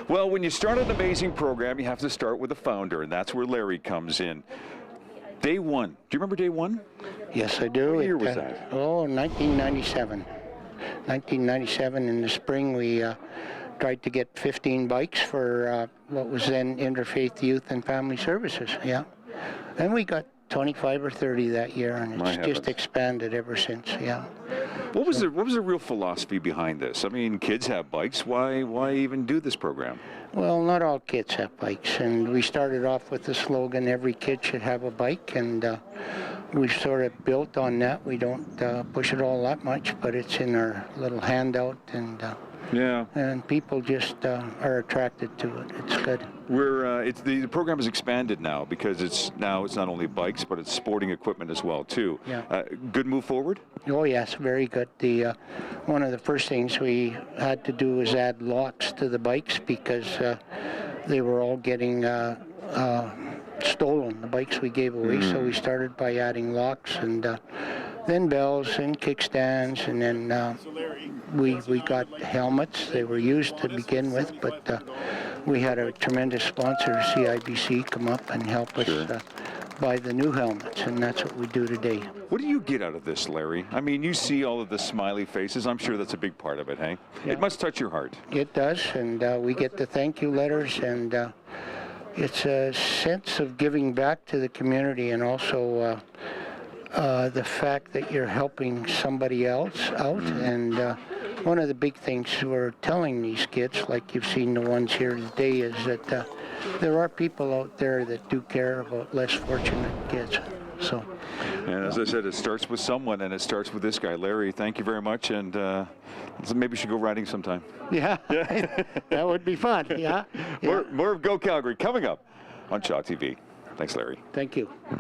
Well, when you start an amazing program, you have to start with the founder, and that's where Larry comes in. Day one. Do you remember day one? Yes, I do. What year was that? 1997. 1997 in the spring, we tried to get 15 bikes for what was then Interfaith Youth and Family Services, yeah. And we got 25 or 30 that year, and it's just expanded ever since, yeah. What was the real philosophy behind this? I mean, kids have bikes. Why even do this program? Well, not all kids have bikes, and we started off with the slogan, every kid should have a bike, and we've sort of built on that. We don't push it all that much, but it's in our little handout, and people just are attracted to it. It's good. The program has expanded now because it's not only bikes, but it's sporting equipment as well too. Yeah. Good move forward? Oh yes, very good. One of the first things we had to do was add locks to the bikes because they were all getting stolen, the bikes we gave away. So we started by adding locks, and then bells and kickstands, and then we got helmets. They were used to begin with, but we had a tremendous sponsor, CIBC, come up and help us buy the new helmets, and that's what we do today. What do you get out of this, Larry? I mean, you see all of the smiley faces. I'm sure that's a big part of it, hey? Yeah. It must touch your heart. It does, and we get the thank you letters, and it's a sense of giving back to the community, and also the fact that you're helping somebody else out. And one of the big things we're telling these kids, like you've seen the ones here today, is that there are people out there that do care about less fortunate kids. So, and as I said, it starts with someone, and it starts with this guy, Larry. Thank you very much, and maybe we should go riding sometime. Yeah, that would be fun. Yeah. More of Go Calgary coming up on Chalk TV. Thanks, Larry. Thank you. Yeah.